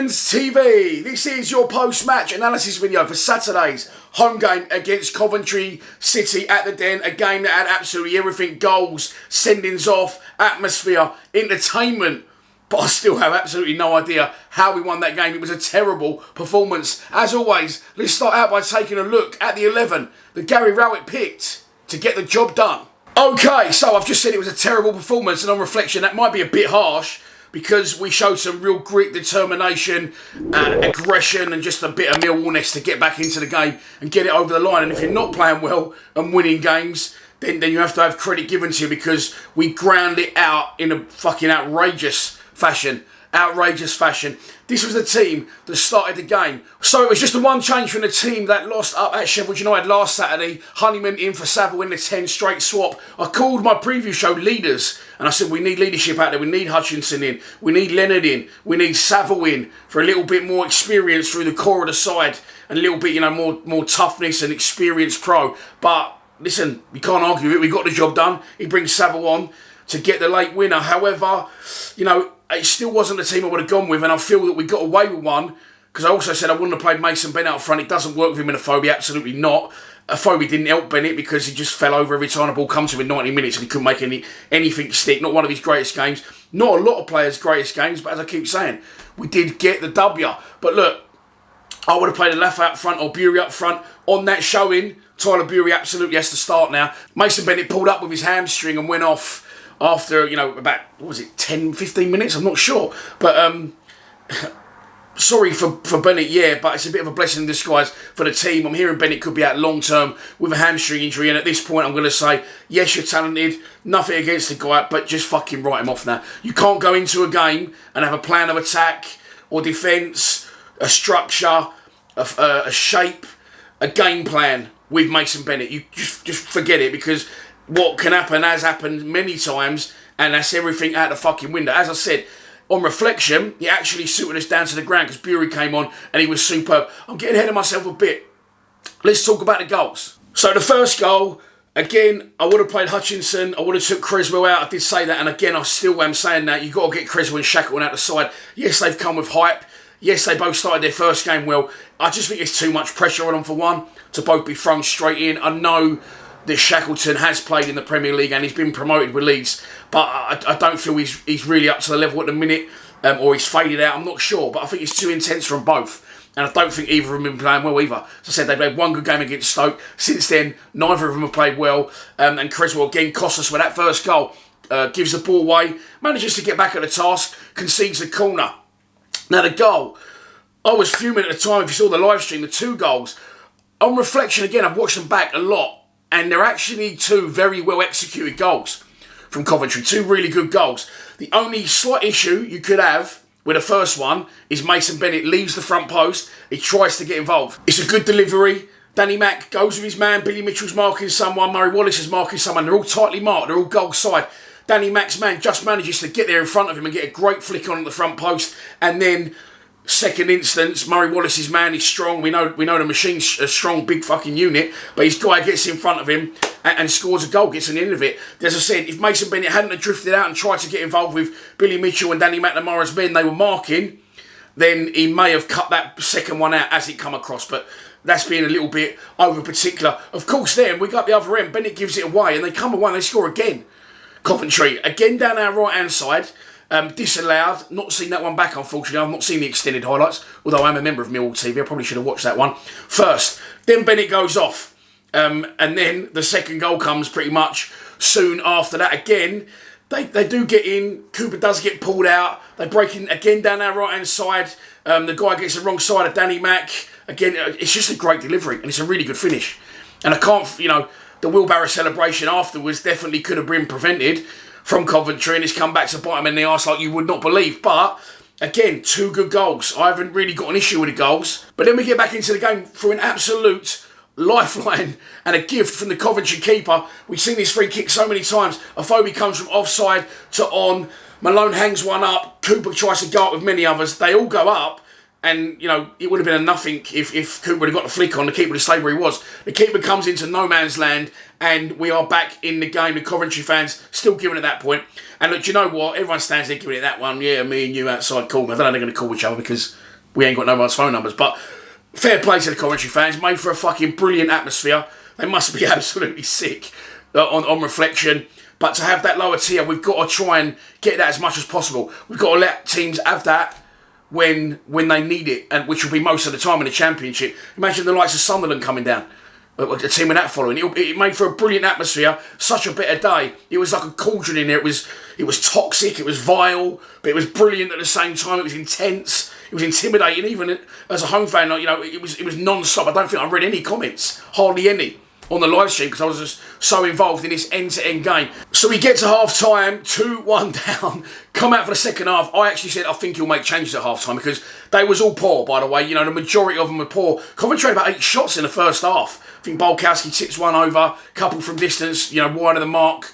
Lions TV, this is your post-match analysis video for Saturday's home game against Coventry City at the Den. A game that had absolutely everything: goals, sendings off, atmosphere, entertainment. But I still have absolutely no idea how we won that game. It was a terrible performance. As always, let's start out by taking a look at the 11 that Gary Rowett picked to get the job done. Okay, so I've just said it was a terrible performance, and on reflection, that might be a bit harsh, because we showed some real grit, determination, aggression, and just a bit of Millwallness to get back into the game and get it over the line. And if you're not playing well and winning games, then you have to have credit given to you, because we ground it out in a fucking outrageous fashion. This was the team that started the game. So it was just the one change from the team that lost up at Sheffield United last Saturday. Honeyman in for Saville in the 10, straight swap. I called my preview show leaders, and I said we need leadership out there. We need Hutchinson in. We need Leonard in. We need Saville in for a little bit more experience through the core of the side. And a little bit, more toughness and experience pro. But listen, we can't argue it. We got the job done. He brings Saville on to get the late winner. However, it still wasn't the team I would have gone with, and I feel that we got away with one, because I also said I wouldn't have played Mason Bennett up front. It doesn't work with him in a phobia, absolutely not. A phobia didn't help Bennett, because he just fell over every time the ball come to him in 90 minutes and he couldn't make anything stick. Not one of his greatest games. Not a lot of players' greatest games, but as I keep saying, we did get the W. But look, I would have played a Lafay up front or Bury up front. On that showing, Tyler Bury absolutely has to start now. Mason Bennett pulled up with his hamstring and went off after, about, 10, 15 minutes? I'm not sure. But, sorry for Bennett, yeah, but it's a bit of a blessing in disguise for the team. I'm hearing Bennett could be out long-term with a hamstring injury, and at this point I'm going to say, yes, you're talented, nothing against the guy, but just fucking write him off now. You can't go into a game and have a plan of attack or defence, a structure, a shape, a game plan with Mason Bennett. You just forget it, because what can happen has happened many times, and that's everything out the fucking window. As I said, on reflection, he actually suited us down to the ground, because Bury came on and he was superb. I'm getting ahead of myself a bit. Let's talk about the goals. So the first goal, again, I would have played Hutchinson. I would have took Creswell out. I did say that, and again, I still am saying that. You've got to get Creswell and Shackleton out the side. Yes, they've come with hype. Yes, they both started their first game well. I just think it's too much pressure on them, for one, to both be thrown straight in. I know that Shackleton has played in the Premier League and he's been promoted with Leeds, but I don't feel he's really up to the level at the minute, or he's faded out. I'm not sure, but I think it's too intense from both, and I don't think either of them have been playing well either. As I said, they've played one good game against Stoke. Since then, neither of them have played well, and Creswell again cost us with that first goal. Gives the ball away, manages to get back at the task, concedes the corner. Now the goal, I was fuming at the time. If you saw the live stream, the two goals, on reflection again, I've watched them back a lot, and they're actually two very well executed goals from Coventry. Two really good goals. The only slight issue you could have with the first one is Mason Bennett leaves the front post. He tries to get involved. It's a good delivery. Danny Mack goes with his man. Billy Mitchell's marking someone. Murray Wallace is marking someone. They're all tightly marked. They're all goal side. Danny Mack's man just manages to get there in front of him and get a great flick on at the front post. And then, second instance, Murray Wallace's man is strong. We know the machine's a strong, big fucking unit, but his guy gets in front of him and scores a goal, gets on the end of it. As I said, if Mason Bennett hadn't have drifted out and tried to get involved with Billy Mitchell and Danny McNamara's men they were marking, then he may have cut that second one out as it come across. But that's being a little bit over particular. Of course, then we got the other end. Bennett gives it away, and they come away and they score again. Coventry again down our right hand side. Disallowed. Not seen that one back, unfortunately. I've not seen the extended highlights, although I'm a member of Millwall TV. I probably should have watched that one first. Then Bennett goes off. And then the second goal comes pretty much soon after that. Again, they do get in. Cooper does get pulled out. They break in again down our right-hand side. The guy gets the wrong side of Danny Mack. Again, it's just a great delivery, and it's a really good finish. And I can't, the wheelbarrow celebration afterwards definitely could have been prevented from Coventry, and it's come back to bite him in the arse like you would not believe. But again, two good goals. I haven't really got an issue with the goals. But then we get back into the game for an absolute lifeline and a gift from the Coventry keeper. We've seen this free kick so many times. A phobia comes from offside to on. Malone hangs one up. Cooper tries to go up with many others. They all go up. And, it would have been a nothing if Cooper had got the flick on. The keeper to stay where he was. The keeper comes into no man's land, and we are back in the game. The Coventry fans still giving it that point. And look, do you know what? Everyone stands there giving it that one. Yeah, me and you outside call. I don't know if they're going to call each other because we ain't got no one's phone numbers. But fair play to the Coventry fans. Made for a fucking brilliant atmosphere. They must be absolutely sick on reflection. But to have that lower tier, we've got to try and get that as much as possible. We've got to let teams have that when they need it, and which will be most of the time in the Championship. Imagine the likes of Sunderland coming down. A team in that following. It made for a brilliant atmosphere. Such a better day. It was like a cauldron in there. It was toxic. It was vile, but it was brilliant at the same time. It was intense. It was intimidating. Even as a home fan, like, it was non-stop. I don't think I read any comments, hardly any, on the live stream because I was just so involved in this end-to-end game. So we get to half-time, 2-1 down, come out for the second half. I actually said I think he'll make changes at half-time because they was all poor, by the way. The majority of them were poor. Coventry had about 8 shots in the first half. I think Bolkowski tips one over, couple from distance, wide of the mark.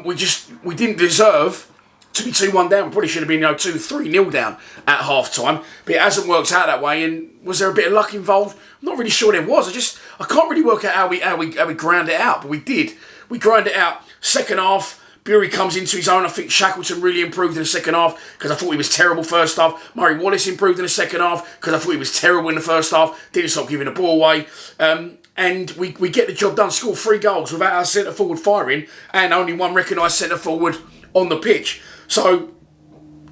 We didn't deserve to be 2-1 down. We probably should have been 2-3-0 down at half-time. But it hasn't worked out that way. And was there a bit of luck involved? I'm not really sure there was. I can't really work out how we ground it out, but we did. We ground it out. Second half, Bury comes into his own. I think Shackleton really improved in the second half because I thought he was terrible first half. Murray Wallace improved in the second half because I thought he was terrible in the first half. Didn't stop giving the ball away. And we get the job done. Score 3 goals without our centre forward firing and only one recognised centre forward on the pitch. So,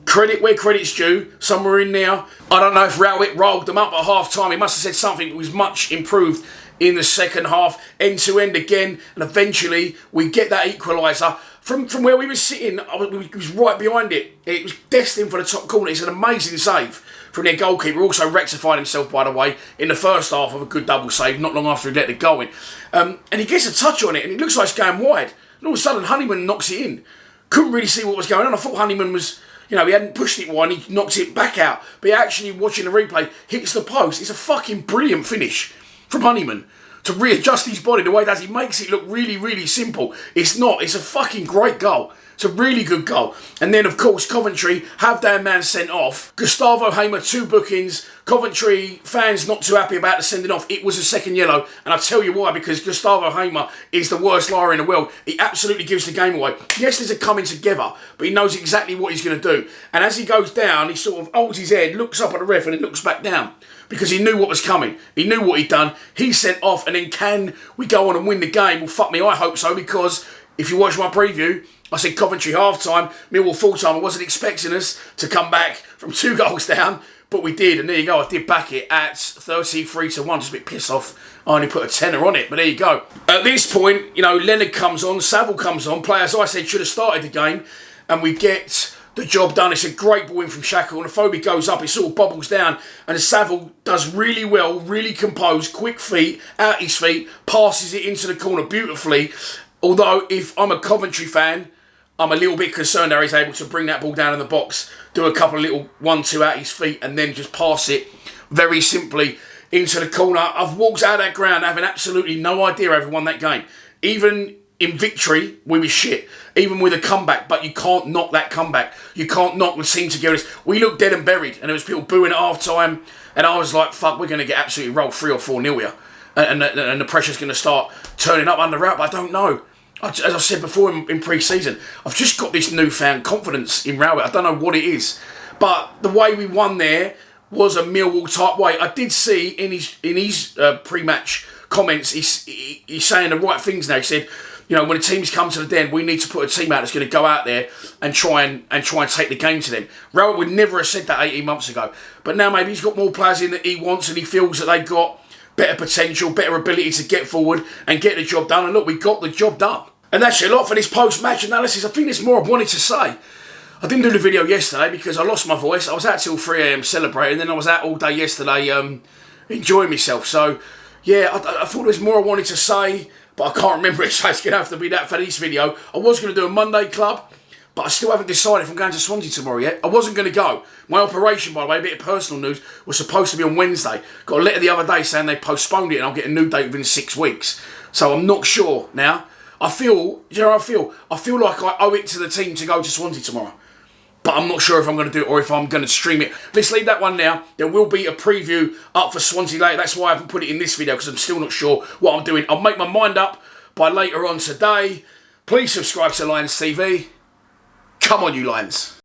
credit where credit's due, somewhere in there. I don't know if Rowett rolled them up at half-time. He must have said something that was much improved in the second half, end-to-end again, and eventually we get that equaliser. From where we were sitting, we was right behind it. It was destined for the top corner. It's an amazing save from their goalkeeper. Also rectified himself, by the way, in the first half of a good double save, not long after he let it go in. And he gets a touch on it, and it looks like it's going wide. And all of a sudden, Honeyman knocks it in. Couldn't really see what was going on. I thought Honeyman was, he hadn't pushed it wide and he knocked it back out. But actually, watching the replay, hits the post. It's a fucking brilliant finish from Honeyman to readjust his body the way that he makes it look really, really simple. It's not. It's a fucking great goal. It's a really good goal. And then, of course, Coventry have their man sent off. Gustavo Hamer, 2 bookings. Coventry fans not too happy about the sending off. It was a second yellow. And I'll tell you why, because Gustavo Hamer is the worst liar in the world. He absolutely gives the game away. Yes, there's a coming together, but he knows exactly what he's going to do. And as he goes down, he sort of holds his head, looks up at the ref, and then looks back down. Because he knew what was coming. He knew what he'd done. He sent off, and then can we go on and win the game? Well, fuck me, I hope so, because if you watch my preview, I said Coventry half-time, Millwall full-time. I wasn't expecting us to come back from 2 goals down, but we did. And there you go, I did back it at 33-1. Just a bit pissed off. I only put a tenner on it, but there you go. At this point, Leonard comes on, Saville comes on. Players, I said, should have started the game. And we get the job done. It's a great ball in from Shackle. And the Phobie goes up, it sort of bobbles down. And Saville does really well, really composed, quick feet, out his feet, passes it into the corner beautifully. Although, if I'm a Coventry fan, I'm a little bit concerned how he's able to bring that ball down in the box, do a couple of little 1-2 out his feet, and then just pass it very simply into the corner. I've walked out of that ground having absolutely no idea how we won that game. Even in victory, we were shit. Even with a comeback, but you can't knock that comeback. You can't knock the team together. We looked dead and buried, and there was people booing at half-time, and I was like, fuck, we're going to get absolutely rolled 3 or 4-0 here. And the pressure's going to start turning up under route, but I don't know. As I said before in pre-season, I've just got this newfound confidence in Rowett. I don't know what it is. But the way we won there was a Millwall type way. I did see in his pre-match comments, he's saying the right things now. He said, when the teams come to the Den, we need to put a team out that's going to go out there and try and take the game to them. Rowett would never have said that 18 months ago. But now maybe he's got more players in that he wants and he feels that they've got better potential, better ability to get forward and get the job done. And look, we got the job done. And that's a lot for this post-match analysis. I think there's more I wanted to say. I didn't do the video yesterday because I lost my voice. I was out till 3 AM celebrating, then I was out all day yesterday enjoying myself. So, yeah, I thought there was more I wanted to say, but I can't remember it, so it's going to have to be that for this video. I was going to do a Monday club, but I still haven't decided if I'm going to Swansea tomorrow yet. I wasn't going to go. My operation, by the way, a bit of personal news, was supposed to be on Wednesday. Got a letter the other day saying they postponed it and I'll get a new date within 6 weeks. So I'm not sure now. I feel like I owe it to the team to go to Swansea tomorrow. But I'm not sure if I'm going to do it or if I'm going to stream it. Let's leave that one now. There will be a preview up for Swansea later. That's why I haven't put it in this video, because I'm still not sure what I'm doing. I'll make my mind up by later on today. Please subscribe to Lions TV. Come on, you Lions.